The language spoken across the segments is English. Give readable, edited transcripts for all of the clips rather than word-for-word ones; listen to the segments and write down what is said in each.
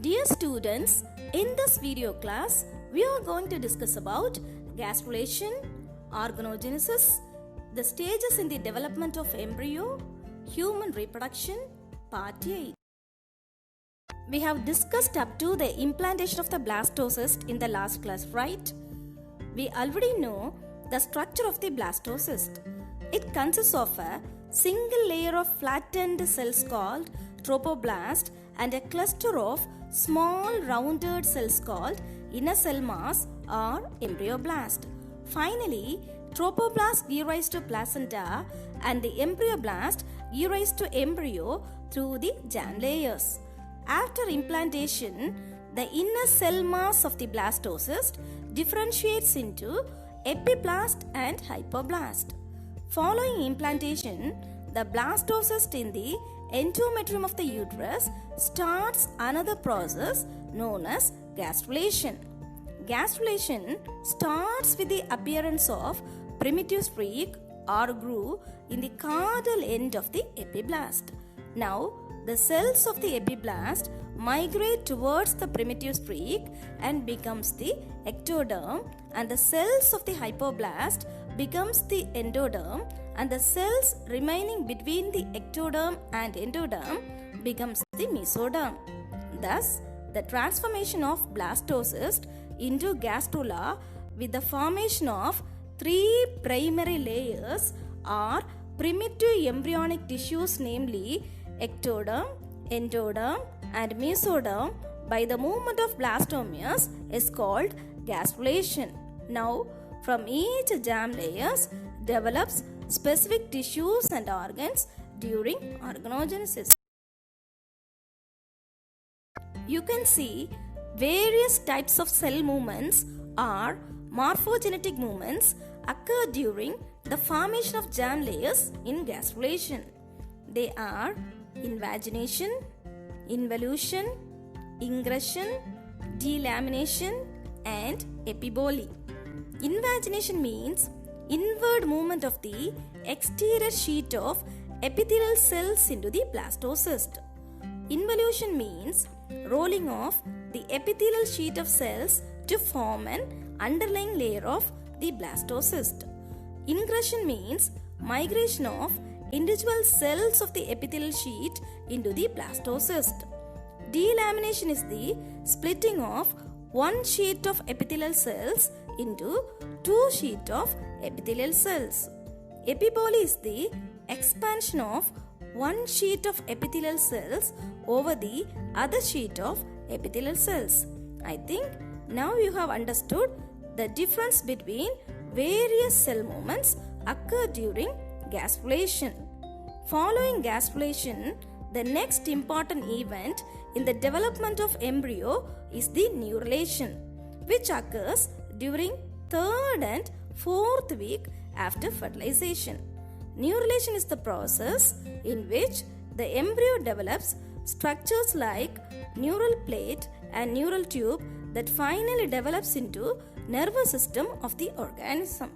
Dear students, in this video class, we are going to discuss about gastrulation, organogenesis, the stages in the development of embryo, human reproduction, part 8. We have discussed up to the implantation of the blastocyst in the last class, right? We already know the structure of the blastocyst. It consists of a single layer of flattened cells called trophoblast and a cluster of small rounded cells called inner cell mass or embryoblast. Finally, trophoblast give rise to placenta and the embryoblast give rise to embryo through the germ layers. After implantation, the inner cell mass of the blastocyst differentiates into epiblast and hypoblast. Following implantation, the blastocyst in the endometrium of the uterus starts another process known as gastrulation. Gastrulation starts with the appearance of primitive streak or groove in the caudal end of the epiblast. Now, the cells of the epiblast migrate towards the primitive streak and becomes the ectoderm, and the cells of the hypoblast becomes the endoderm, and the cells remaining between the ectoderm and endoderm becomes the mesoderm. Thus, the transformation of blastocyst into gastrula with the formation of three primary layers are primitive embryonic tissues, namely ectoderm, endoderm and mesoderm by the movement of blastomeres is called gastrulation. Now, from each germ layers develops specific tissues and organs during organogenesis. You can see various types of cell movements or morphogenetic movements occur during the formation of germ layers in gastrulation. They are invagination, involution, ingression, delamination and epiboly. Invagination means inward movement of the exterior sheet of epithelial cells into the blastocyst. Involution means rolling off the epithelial sheet of cells to form an underlying layer of the blastocyst. Ingression means migration of individual cells of the epithelial sheet into the blastocyst. Delamination is the splitting of one sheet of epithelial cells into two sheets of epithelial cells. Epiboly is the expansion of one sheet of epithelial cells over the other sheet of epithelial cells. I think now you have understood the difference between various cell movements occur during gastrulation. Following gastrulation, the next important event in the development of embryo is the neurulation, which occurs during 3rd and 4th week after fertilization. Neurulation is the process in which the embryo develops structures like neural plate and neural tube that finally develops into nervous system of the organism.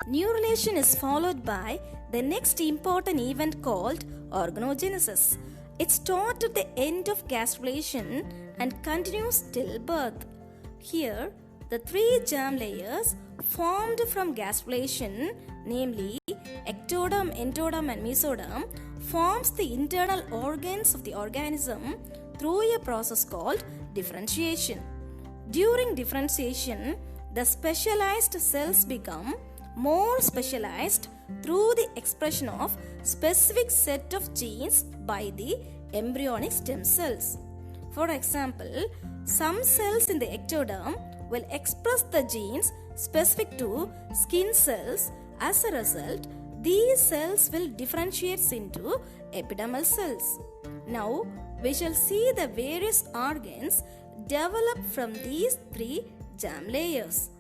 Neurulation is followed by the next important event called organogenesis. It starts at the end of gastrulation and continues till birth. Here, the three germ layers formed from gastrulation, namely ectoderm, endoderm and mesoderm, forms the internal organs of the organism through a process called differentiation. During differentiation, the specialized cells become more specialized through the expression of specific set of genes by the embryonic stem cells. For example, some cells in the ectoderm will express the genes specific to skin cells. As a result, these cells will differentiate into epidermal cells. Now, we shall see the various organs developed from these three germ layers.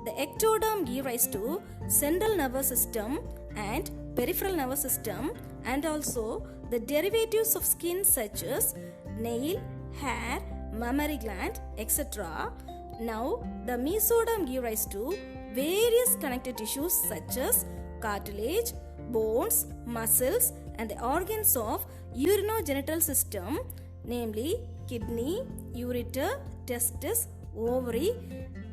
The ectoderm gives rise to central nervous system and peripheral nervous system, and also the derivatives of skin such as nail, hair, mammary gland, etc. Now, the mesoderm gives rise to various connective tissues such as cartilage, bones, muscles and the organs of urinogenital system namely kidney, ureter, testis, ovary,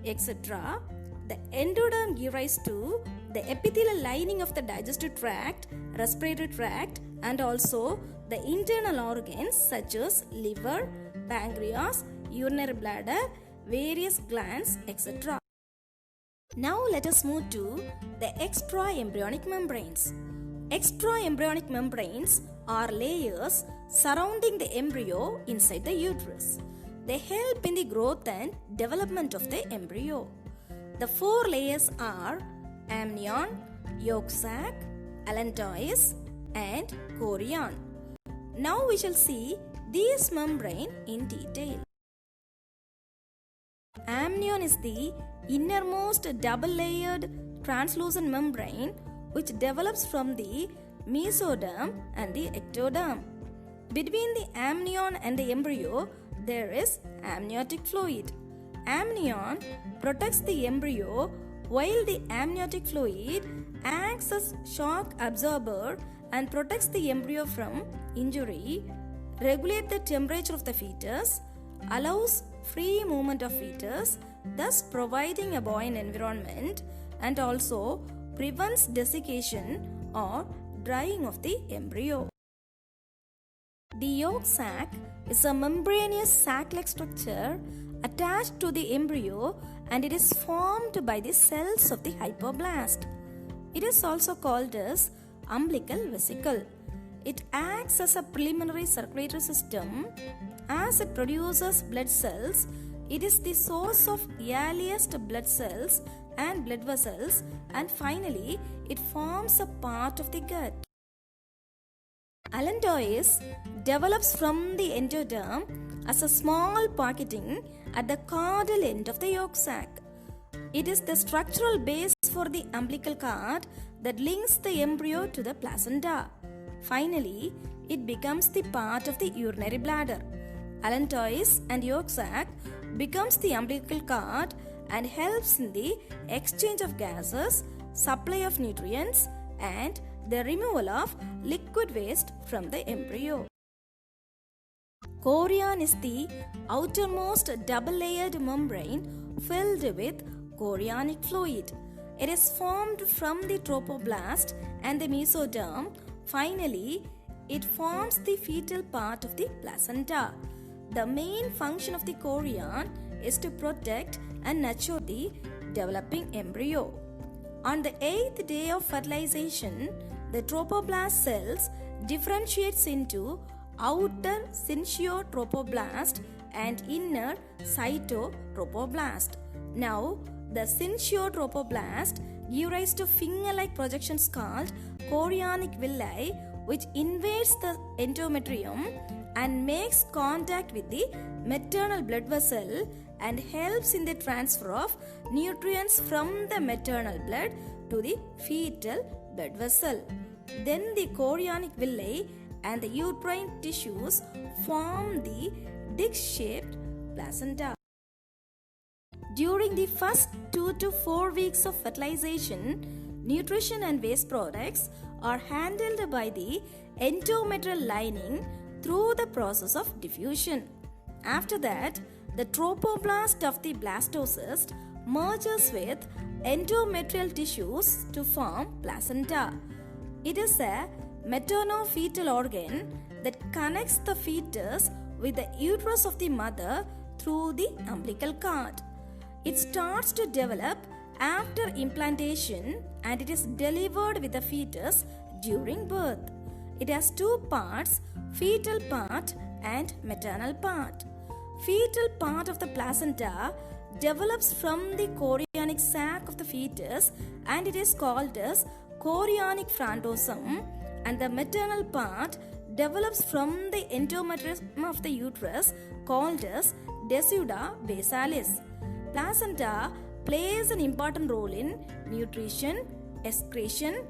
etc. The endoderm gives rise to the epithelial lining of the digestive tract, respiratory tract, and also the internal organs such as liver, pancreas, urinary bladder, various glands, etc. Now let us move to the extraembryonic membranes. Extraembryonic membranes are layers surrounding the embryo inside the uterus. They help in the growth and development of the embryo. The four layers are amnion, yolk sac, allantois, and chorion. Now we shall see these membrane in detail. Amnion is the innermost double-layered translucent membrane which develops from the mesoderm and the ectoderm. Between the amnion and the embryo, there is amniotic fluid. Amnion protects the embryo while the amniotic fluid acts as shock absorber and protects the embryo from injury, regulates the temperature of the fetus, allows free movement of fetus, thus providing a buoyant environment, and also prevents desiccation or drying of the embryo. The yolk sac is a membranous sac-like structure attached to the embryo, and it is formed by the cells of the hypoblast. It is also called as umbilical vesicle. It acts as a preliminary circulatory system. As it produces blood cells, it is the source of earliest blood cells and blood vessels, and finally it forms a part of the gut. Allantois develops from the endoderm as a small pocketing at the caudal end of the yolk sac. It is the structural base for the umbilical cord that links the embryo to the placenta. Finally, it becomes the part of the urinary bladder. Allantois and yolk sac becomes the umbilical cord and helps in the exchange of gases, supply of nutrients, and the removal of liquid waste from the embryo. Chorion is the outermost double-layered membrane filled with chorionic fluid. It is formed from the trophoblast and the mesoderm. Finally, it forms the fetal part of the placenta. The main function of the chorion is to protect and nurture the developing embryo. On the 8th day of fertilization, the trophoblast cells differentiates into outer syncytotrophoblast and inner cytotrophoblast. Now, the syncytotrophoblast give rise to finger-like projections called chorionic villi, which invades the endometrium and makes contact with the maternal blood vessel and helps in the transfer of nutrients from the maternal blood to the fetal blood vessel. Then the chorionic villi and the uterine tissues form the disc-shaped placenta. During the first 2 to 4 weeks of fertilization, nutrition and waste products are handled by the endometrial lining through the process of diffusion. After that, the trophoblast of the blastocyst merges with endometrial tissues to form placenta. It is a maternofetal organ that connects the fetus with the uterus of the mother through the umbilical cord. It starts to develop after implantation and it is delivered with the fetus during birth. It has two parts, fetal part and maternal part. Fetal part of the placenta develops from the chorionic sac of the fetus and it is called as chorionic frontosome, and the maternal part develops from the endometrium of the uterus called as decuda basalis. Placenta plays an important role in nutrition, excretion,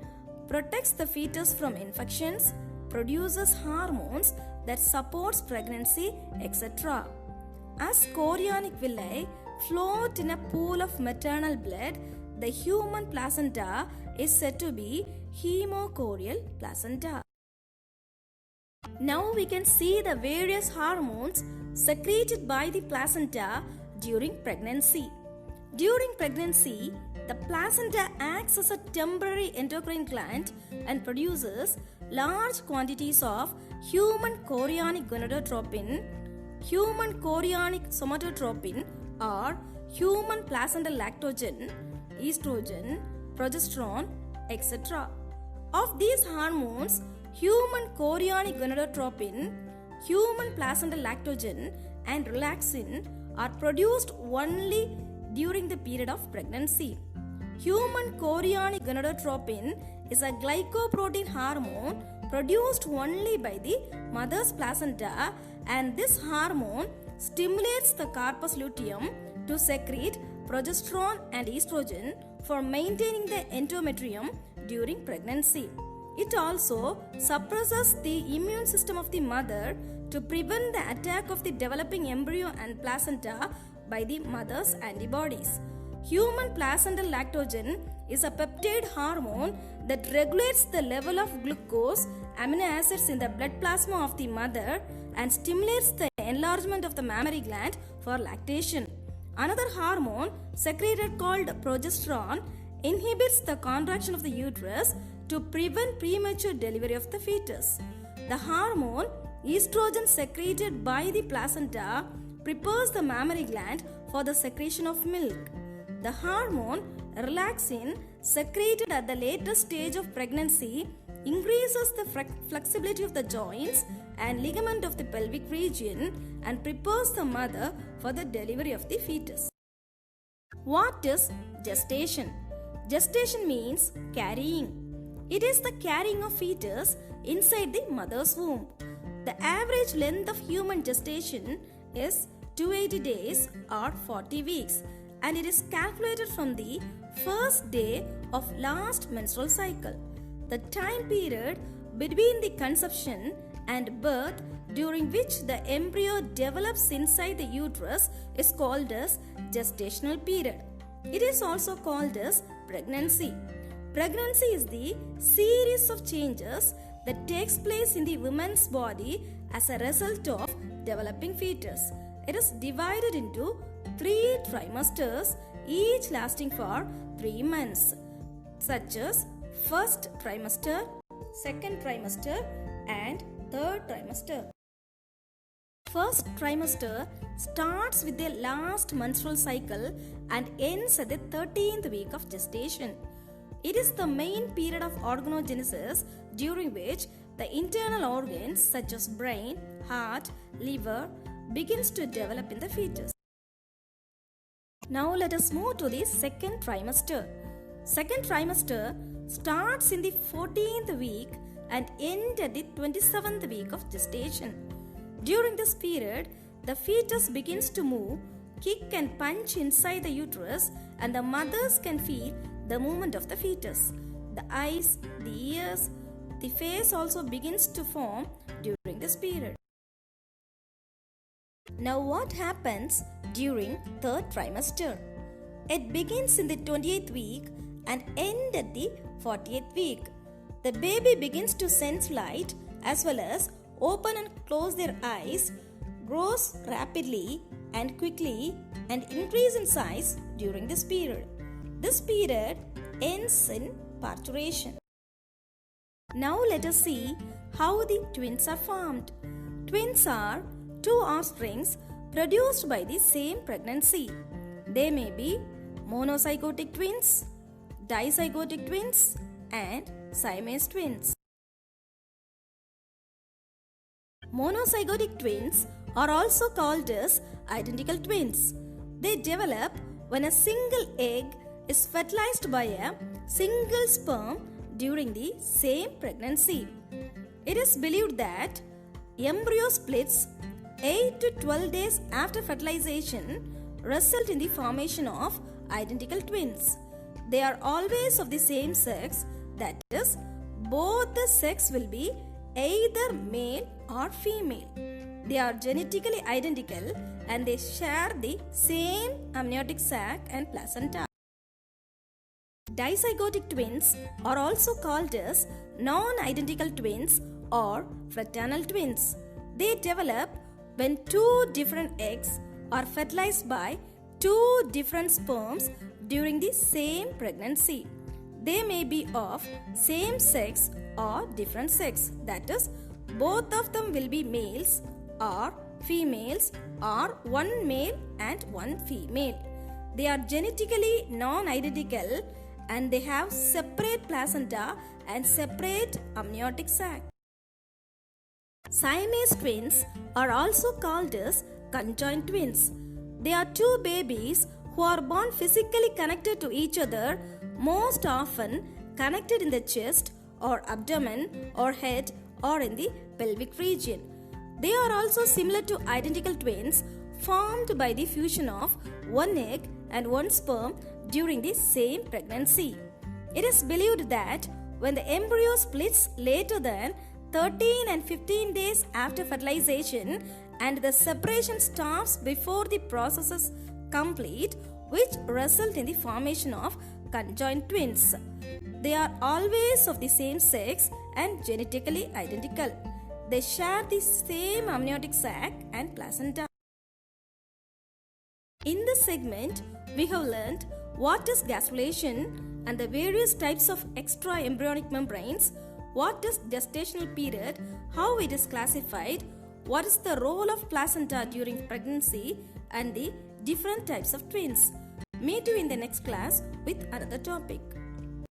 protects the fetus from infections, produces hormones that supports pregnancy, etc. As chorionic villi float in a pool of maternal blood, the human placenta is said to be hemochorial placenta. Now we can see the various hormones secreted by the placenta during pregnancy. During pregnancy, the placenta acts as a temporary endocrine gland and produces large quantities of human chorionic gonadotropin, human chorionic somatotropin, or human placental lactogen, estrogen, progesterone, etc. Of these hormones, human chorionic gonadotropin, human placental lactogen, and relaxin are produced only during the period of pregnancy. Human chorionic gonadotropin is a glycoprotein hormone produced only by the mother's placenta, and this hormone stimulates the corpus luteum to secrete progesterone and estrogen for maintaining the endometrium during pregnancy. It also suppresses the immune system of the mother to prevent the attack of the developing embryo and placenta by the mother's antibodies. Human placental lactogen is a peptide hormone that regulates the level of glucose amino acids in the blood plasma of the mother and stimulates the enlargement of the mammary gland for lactation. Another hormone secreted called progesterone inhibits the contraction of the uterus to prevent premature delivery of the fetus. The hormone estrogen secreted by the placenta prepares the mammary gland for the secretion of milk. The hormone relaxin secreted at the later stage of pregnancy increases the flexibility of the joints and ligament of the pelvic region and prepares the mother for the delivery of the fetus. What is gestation? Gestation means carrying. It is the carrying of fetus inside the mother's womb. The average length of human gestation is 280 days or 40 weeks, and it is calculated from the first day of last menstrual cycle. The time period between the conception and birth during which the embryo develops inside the uterus is called as gestational period. It is also called as pregnancy. Pregnancy is the series of changes that takes place in the woman's body as a result of developing fetus. It is divided into 3 trimesters, each lasting for 3 months, such as first trimester, second trimester, and third trimester. First trimester starts with the last menstrual cycle and ends at the 13th week of gestation. It is the main period of organogenesis during which the internal organs such as brain, heart, liver begins to develop in the fetus. Now let us move to the second trimester. Second trimester starts in the 14th week and ends at the 27th week of gestation. During this period, the fetus begins to move, kick and punch inside the uterus, and the mothers can feel the movement of the fetus. The eyes, the ears, the face also begins to form during this period. Now what happens during third trimester? It begins in the 28th week and ends at the 40th week. The baby begins to sense light as well as open and close their eyes, grows rapidly and quickly and increase in size during this period. This period ends in parturition. Now let us see how the twins are formed. Twins are 2 offsprings produced by the same pregnancy. They may be monozygotic twins, dizygotic twins, and Siamese twins. Monozygotic twins are also called as identical twins. They develop when a single egg is fertilized by a single sperm during the same pregnancy. It is believed that embryo splits 8 to 12 days after fertilization result in the formation of identical twins. They are always of the same sex, that is, both the sex will be either male or female. They are genetically identical and they share the same amniotic sac and placenta. Dizygotic twins are also called as non-identical twins or fraternal twins. They develop when two different eggs are fertilized by two different sperms during the same pregnancy. They may be of same sex or different sex, that is, both of them will be males or females or one male and one female. They are genetically non-identical and they have separate placenta and separate amniotic sac. Siamese twins are also called as conjoined twins. They are two babies who are born physically connected to each other, most often connected in the chest or abdomen or head or in the pelvic region. They are also similar to identical twins formed by the fusion of one egg and one sperm during the same pregnancy. It is believed that when the embryo splits later than 13 and 15 days after fertilization and the separation stops before the process is complete, which result in the formation of conjoined twins. They are always of the same sex and genetically identical. They share the same amniotic sac and placenta. In this segment, we have learned what is gastrulation and the various types of extra-embryonic membranes, what is gestational period, how it is classified, what is the role of placenta during pregnancy, and the different types of twins. Meet you in the next class with another topic.